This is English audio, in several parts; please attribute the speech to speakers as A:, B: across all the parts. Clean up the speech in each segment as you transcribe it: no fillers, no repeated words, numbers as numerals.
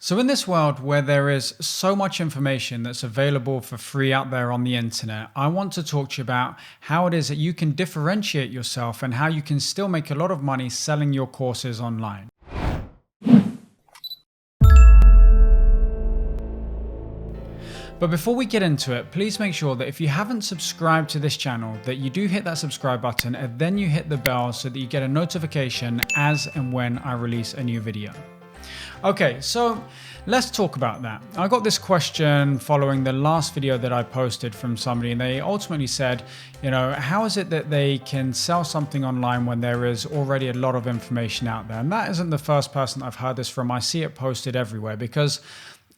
A: So in this world where there is so much information that's available for free out there on the internet, I want to talk to you about how it is that you can differentiate yourself and how you can still make a lot of money selling your courses online. But before we get into it, please make sure that if you haven't subscribed to this channel, that you do hit that subscribe button and then you hit the bell so that you get a notification as and when I release a new video. Okay, so let's talk about that. I got this question following the last video that I posted from somebody, and they ultimately said, how is it that they can sell something online when there is already a lot of information out there? And that isn't the first person I've heard this from. I see it posted everywhere because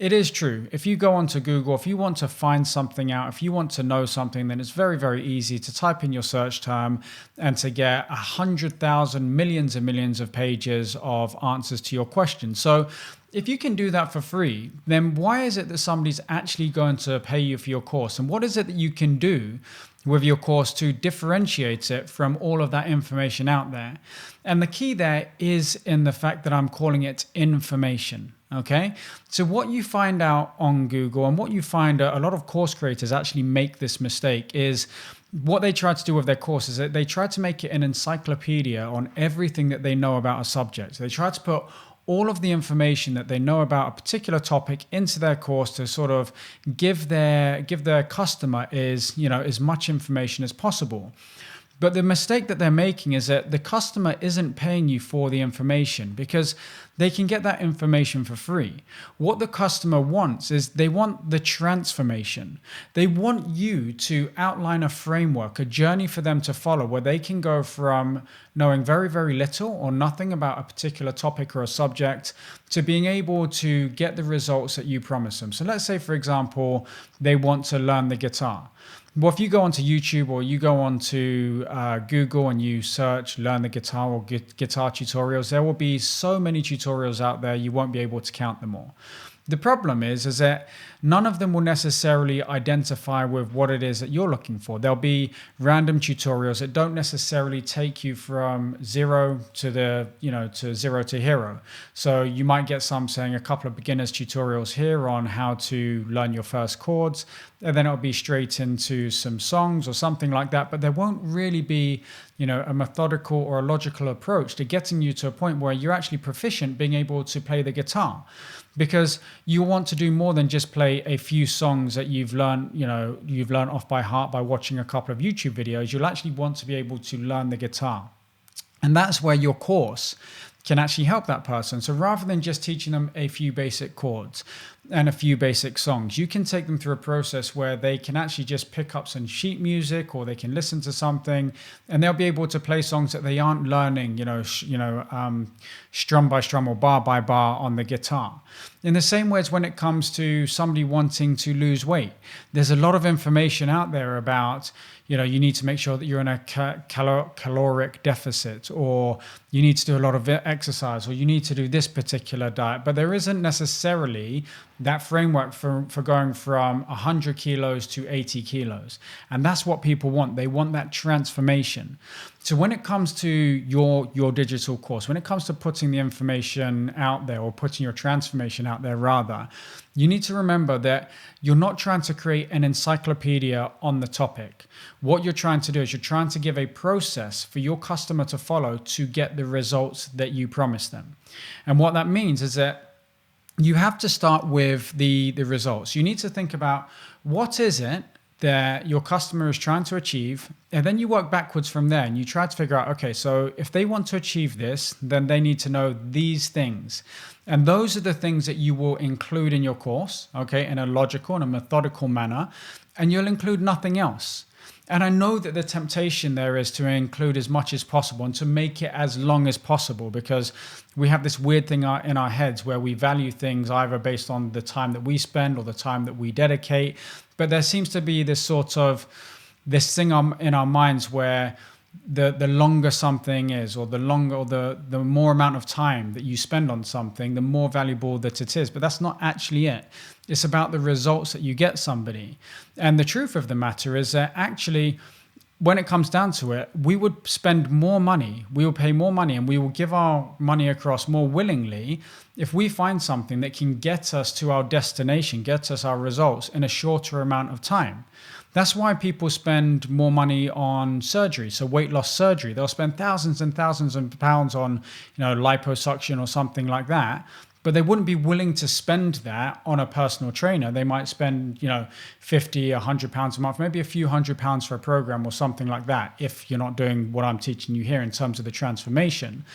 A: it is true. If you go onto Google, if you want to find something out, if you want to know something, then it's very, very easy to type in your search term and to get 100,000, millions and millions of pages of answers to your question. So if you can do that for free, then why is it that somebody's actually going to pay you for your course? And what is it that you can do with your course to differentiate it from all of that information out there? And the key there is in the fact that I'm calling it information. Okay, so what you find out on Google and what you find a lot of course creators actually make this mistake is what they try to do with their course is that they try to make it an encyclopedia on everything that they know about a subject. They try to put all of the information that they know about a particular topic into their course to sort of give their customer as much information as possible. But the mistake that they're making is that the customer isn't paying you for the information because they can get that information for free. What the customer wants is they want the transformation. They want you to outline a framework, a journey for them to follow where they can go from knowing very, very little or nothing about a particular topic or a subject to being able to get the results that you promise them. So let's say, for example, they want to learn the guitar. Well, if you go onto YouTube or you go onto Google and you search learn the guitar or guitar tutorials, there will be so many tutorials out there, you won't be able to count them all. The problem is that none of them will necessarily identify with what it is that you're looking for. There'll be random tutorials that don't necessarily take you from zero to zero to hero. So you might get some saying a couple of beginners tutorials here on how to learn your first chords, and then it'll be straight into some songs or something like that. But there won't really be a methodical or a logical approach to getting you to a point where you're actually proficient being able to play the guitar. Because you want to do more than just play a few songs that you've learned off by heart by watching a couple of YouTube videos. You'll actually want to be able to learn the guitar. And that's where your course can actually help that person. So rather than just teaching them a few basic chords and a few basic songs, you can take them through a process where they can actually just pick up some sheet music or they can listen to something and they'll be able to play songs that they aren't learning, strum by strum or bar by bar on the guitar. In the same way as when it comes to somebody wanting to lose weight, there's a lot of information out there about you need to make sure that you're in a caloric deficit, or you need to do a lot of exercise, or you need to do this particular diet. But there isn't necessarily that framework for going from 100 kilos to 80 kilos. And that's what people want. They want that transformation. So when it comes to your digital course, when it comes to putting the information out there, or putting your transformation out there rather, you need to remember that you're not trying to create an encyclopedia on the topic. What you're trying to do is you're trying to give a process for your customer to follow to get the results that you promise them. And what that means is that you have to start with the results. You need to think about what is it that your customer is trying to achieve, and then you work backwards from there and you try to figure out, okay, so if they want to achieve this, then they need to know these things. And those are the things that you will include in your course, okay, in a logical and a methodical manner, and you'll include nothing else. And I know that the temptation there is to include as much as possible and to make it as long as possible, because we have this weird thing in our heads where we value things either based on the time that we spend or the time that we dedicate. But there seems to be this thing in our minds where the longer something is, or the more amount of time that you spend on something, the more valuable that it is. But that's not actually it. It's about the results that you get somebody. And the truth of the matter is that actually when it comes down to it, we would spend more money, we will pay more money, and we will give our money across more willingly if we find something that can get us to our destination, get us our results in a shorter amount of time. That's why people spend more money on surgery, so weight loss surgery. They'll spend thousands and thousands of pounds on, liposuction or something like that. But they wouldn't be willing to spend that on a personal trainer. They might spend, 50, 100 pounds a month, maybe a few £100 for a program or something like that, if you're not doing what I'm teaching you here in terms of the transformation.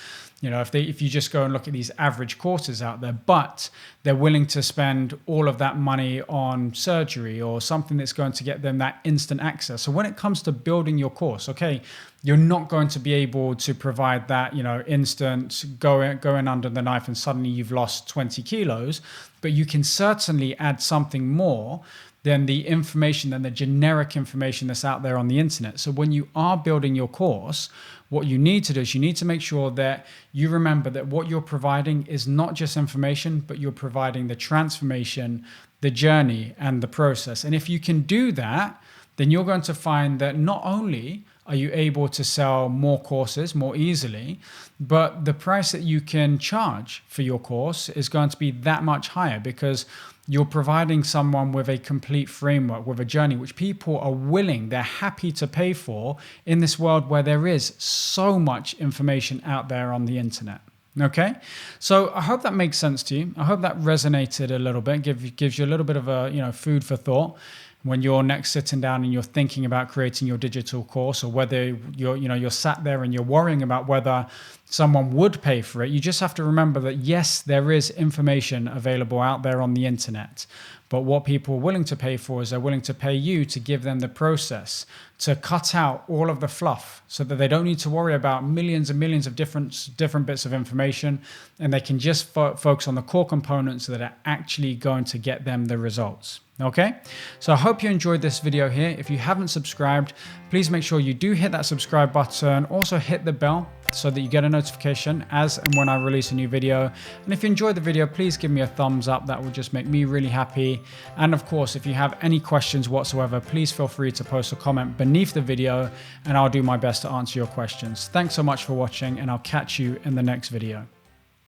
A: If you just go and look at these average courses out there, but they're willing to spend all of that money on surgery or something that's going to get them that instant access. So when it comes to building your course, okay, you're not going to be able to provide that, instant going under the knife and suddenly you've lost 20 kilos, but you can certainly add something more than the information, than the generic information that's out there on the internet. So when you are building your course, what you need to do is you need to make sure that you remember that what you're providing is not just information, but you're providing the transformation, the journey, and the process. And if you can do that, then you're going to find that not only are you able to sell more courses more easily, but the price that you can charge for your course is going to be that much higher because you're providing someone with a complete framework, with a journey, which people are willing, they're happy to pay for in this world where there is so much information out there on the internet. Okay, so I hope that makes sense to you. I hope that resonated a little bit, gives you a little bit of a food for thought when you're next sitting down and you're thinking about creating your digital course, or whether you're sat there and you're worrying about whether someone would pay for it. You just have to remember that yes, there is information available out there on the internet, but what people are willing to pay for is they're willing to pay you to give them the process, to cut out all of the fluff so that they don't need to worry about millions and millions of different bits of information, and they can just focus on the core components that are actually going to get them the results. Okay, so I hope you enjoyed this video here. If you haven't subscribed, please make sure you do hit that subscribe button. Also hit the bell so that you get a notification as and when I release a new video. And if you enjoyed the video, please give me a thumbs up. That will just make me really happy. And of course, if you have any questions whatsoever, please feel free to post a comment beneath the video and I'll do my best to answer your questions. Thanks so much for watching, and I'll catch you in the next video.